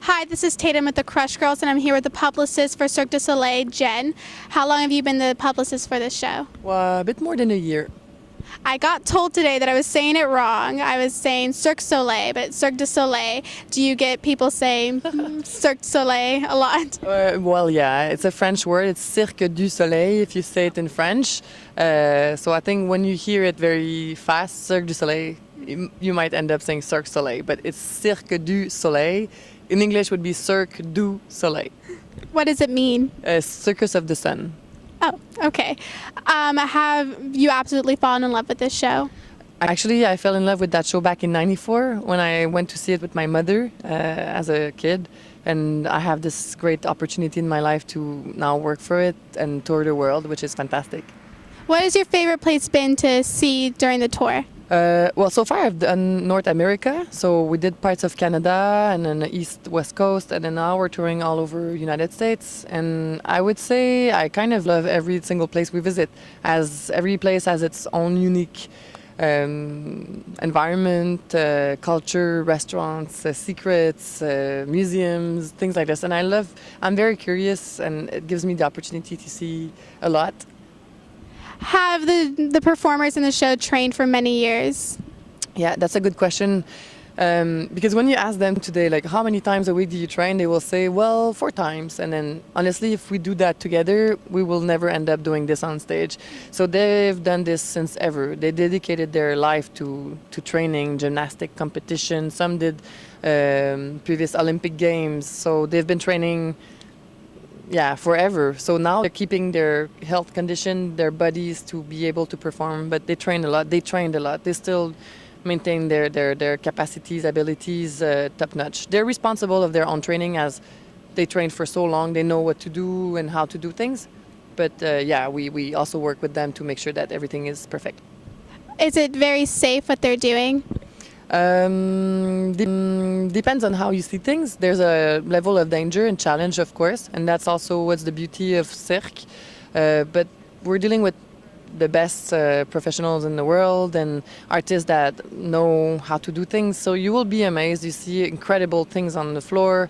Hi, this is Tatum with the Crush Girls, and I'm here with the publicist for Cirque du Soleil, Jenn. How long have you been the publicist for this show? Well, a bit more than a year. I got told today that I was saying it wrong. I was saying Cirque du Soleil, but Cirque du Soleil. Do you get people saying Cirque du Soleil a lot? Well, yeah, it's a French word. It's Cirque du Soleil if you say it in French. So I think when you hear it very fast, Cirque du Soleil, you might end up saying Cirque Soleil, but it's Cirque du Soleil. In English would be Cirque du Soleil. What does it mean? Circus of the Sun. Oh, okay. Have you absolutely fallen in love with this show? Actually, I fell in love with that show back in '94 when I went to see it with my mother as a kid. And I have this great opportunity in my life to now work for it and tour the world, which is fantastic. What has your favorite place been to see during the tour? Well, so far I've done North America, so we did parts of Canada and then the East West Coast, and then now we're touring all over United States. And I would say I kind of love every single place we visit, as every place has its own unique environment, culture, restaurants, secrets, museums, things like this. And I'm very curious, and it gives me the opportunity to see a lot. Have the performers in the show trained for many years? Yeah, that's a good question. Because when you ask them today, like, how many times a week do you train? They will say, well, 4 times. And then, honestly, if we do that together, we will never end up doing this on stage. So they've done this since ever. They dedicated their life to training, gymnastic competition. Some did previous Olympic Games. So they've been training forever. So now they're keeping their health condition, their bodies to be able to perform, but they trained a lot. They still maintain their capacities, abilities top notch. They're responsible of their own training as they trained for so long. They know what to do and how to do things. But we also work with them to make sure that everything is perfect. Is it very safe what they're doing? Depends on how you see things. There's a level of danger and challenge, of course, and that's also what's the beauty of Cirque. But we're dealing with the best professionals in the world and artists that know how to do things. So you will be amazed. You see incredible things on the floor,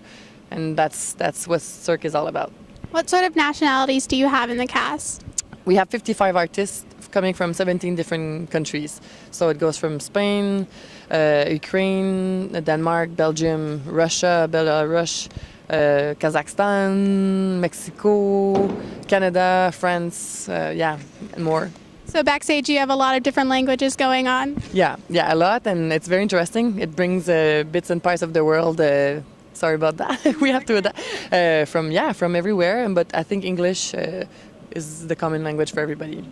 and that's what Cirque is all about. What sort of nationalities do you have in the cast? We have 55 artists coming from 17 different countries. So it goes from Spain, Ukraine, Denmark, Belgium, Russia, Belarus, Kazakhstan, Mexico, Canada, France, and more. So Backstage, you have a lot of different languages going on? Yeah, a lot, and it's very interesting. It brings bits and parts of the world. Sorry about that. We have to adapt from everywhere. But I think English is the common language for everybody.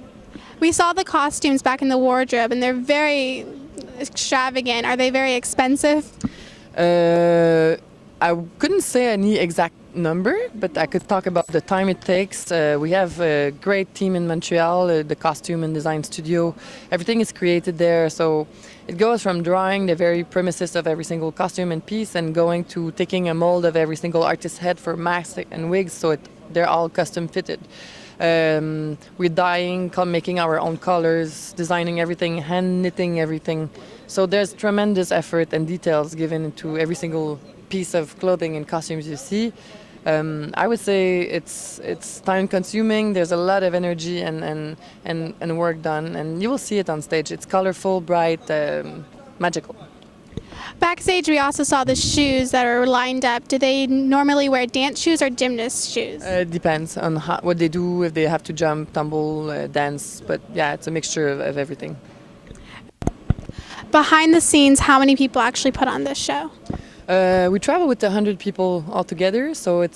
We saw the costumes back in the wardrobe, and they're very extravagant. Are they very expensive? I couldn't say any exact number, but I could talk about the time it takes. We have a great team in Montreal, the costume and design studio. Everything is created there, so it goes from drawing the very premises of every single costume and piece and going to taking a mold of every single artist's head for masks and wigs, so they're all custom fitted. We're dyeing, making our own colors, designing everything, hand knitting everything. So there's tremendous effort and details given into every single piece of clothing and costumes you see. I would say it's time consuming. There's a lot of energy and work done, and you will see it on stage. It's colorful, bright, magical. Backstage, we also saw the shoes that are lined up. Do they normally wear dance shoes or gymnast shoes? It depends on what they do, if they have to jump, tumble, dance. But yeah, it's a mixture of everything. Behind the scenes, how many people actually put on this show? We travel with 100 people altogether, so it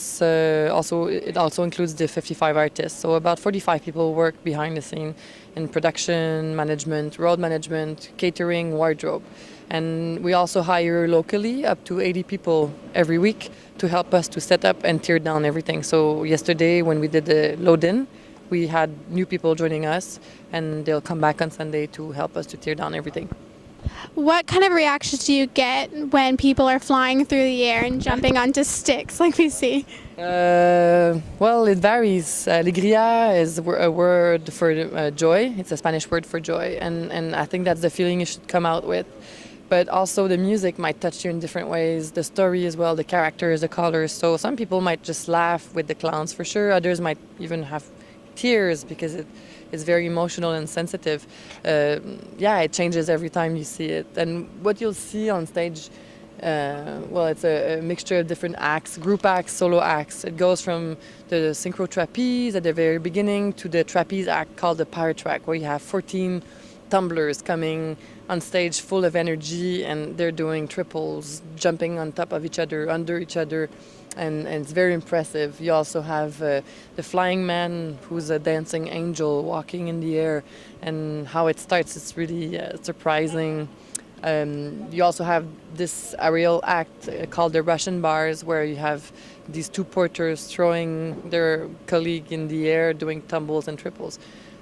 also includes the 55 artists. So about 45 people work behind the scene in production, management, road management, catering, wardrobe. And we also hire locally up to 80 people every week to help us to set up and tear down everything. So yesterday when we did the load-in, we had new people joining us, and they'll come back on Sunday to help us to tear down everything. What kind of reactions do you get when people are flying through the air and jumping onto sticks like we see? Well, it varies. Alegria is a word for joy. It's a Spanish word for joy, and I think that's the feeling you should come out with. but also the music might touch you in different ways, the story as well, the characters, the colors. So some people might just laugh with the clowns for sure, others might even have tears because it's very emotional and sensitive. Yeah, it changes every time you see it. And what you'll see on stage, well, it's a mixture of different acts, group acts, solo acts. It goes from the synchro trapeze at the very beginning to the trapeze act called the pirate track, where you have 14 tumblers coming on stage full of energy, and they're doing triples, jumping on top of each other, under each other, and it's very impressive. You also have the flying man, who's a dancing angel walking in the air, and how it starts, it's really surprising. You also have this aerial act called the Russian bars, where you have these two porters throwing their colleague in the air, doing tumbles and triples.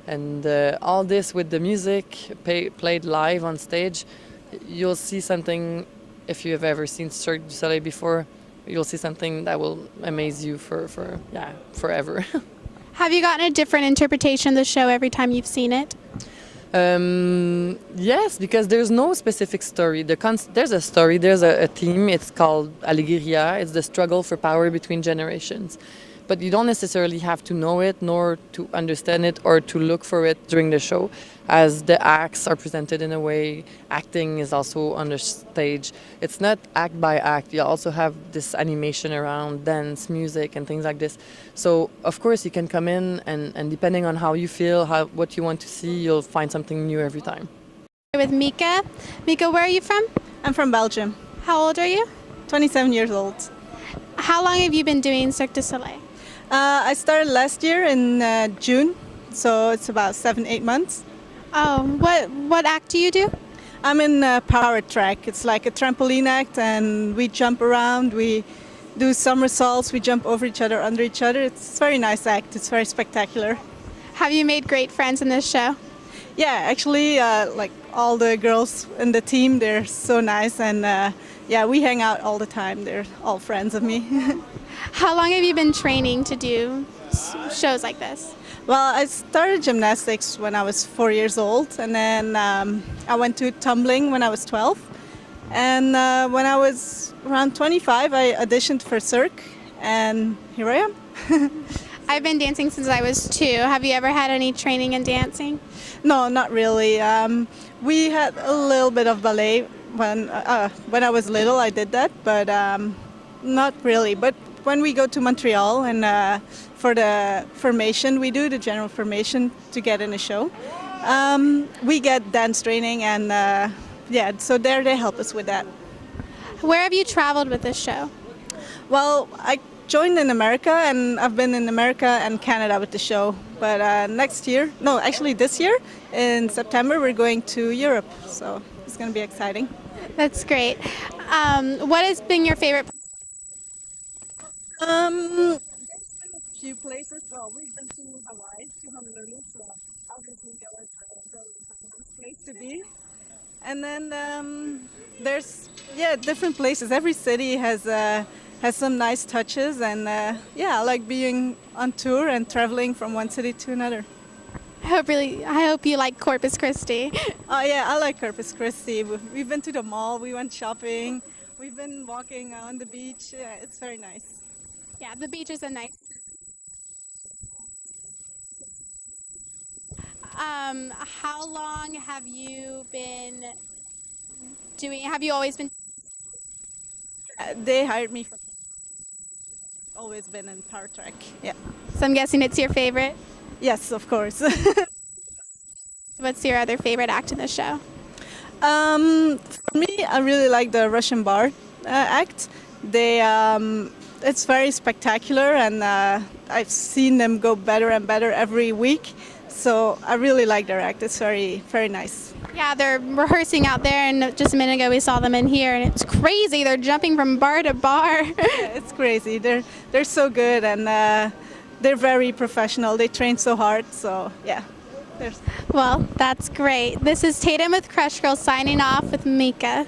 And all this with the music played live on stage. You'll see something, if you have ever seen Cirque du Soleil before, you'll see something that will amaze you for forever. Have you gotten a different interpretation of the show every time you've seen it? Yes, because there's no specific story. There's a story, there's a theme. It's called Alegria. It's the struggle for power between generations. But you don't necessarily have to know it, nor to understand it, or to look for it during the show, as the acts are presented in a way. Acting is also on the stage. It's not act by act. You also have this animation around dance, music, and things like this. So, of course, you can come in, and depending on how you feel, what you want to see, you'll find something new every time. With Mika. Mika, where are you from? I'm from Belgium, How old are you? 27 years old. How long have you been doing Cirque du Soleil? I started last year in June, so it's about 7-8 months. Oh, what act do you do? I'm in Power Track. It's like a trampoline act, and we jump around, we do somersaults, we jump over each other, under each other. It's a very nice act. It's very spectacular. Have you made great friends in this show? Yeah, actually, like all the girls in the team, they're so nice, and yeah, we hang out all the time. They're all friends of me. How long have you been training to do shows like this? Well, I started gymnastics when I was 4 years old, and then I went to tumbling when I was 12. And when I was around 25, I auditioned for Cirque, and here I am. I've been dancing since I was 2. Have you ever had any training in dancing? No, not really. We had a little bit of ballet when I was little. I did that, but not really. But when we go to Montreal and for the formation, we do the general formation to get in a show. We get dance training, and yeah, so there they help us with that. Where have you traveled with this show? Well, I joined in America, and I've been in America and Canada with the show. But next year, no, actually this year, in September, we're going to Europe. So it's going to be exciting. That's great. What has been your favorite? A few places. Well, we've been to Hawaii, to Honolulu, so obviously that was a nice place to be. And then there's different places. Every city has some nice touches, and yeah, I like being on tour and traveling from one city to another. I hope you like Corpus Christi. Oh yeah, I like Corpus Christi. We've been to the mall, we went shopping, we've been walking on the beach. Yeah, it's very nice. Yeah, the beach is a nice. How long have you been doing? Have you always been? They hired me for. Always been in Power Track. Yeah. So I'm guessing it's your favorite. Yes, of course. What's your other favorite act in the show? For me, I really like the Russian bar act. It's very spectacular, and I've seen them go better and better every week. So I really like their act. It's very, very nice. Yeah, they're rehearsing out there, and just a minute ago we saw them in here, and it's crazy. They're jumping from bar to bar. Yeah, it's crazy. They're so good, and they're very professional. They train so hard. So yeah. Well, that's great. This is Tatum with Crush Girl signing off with Mika.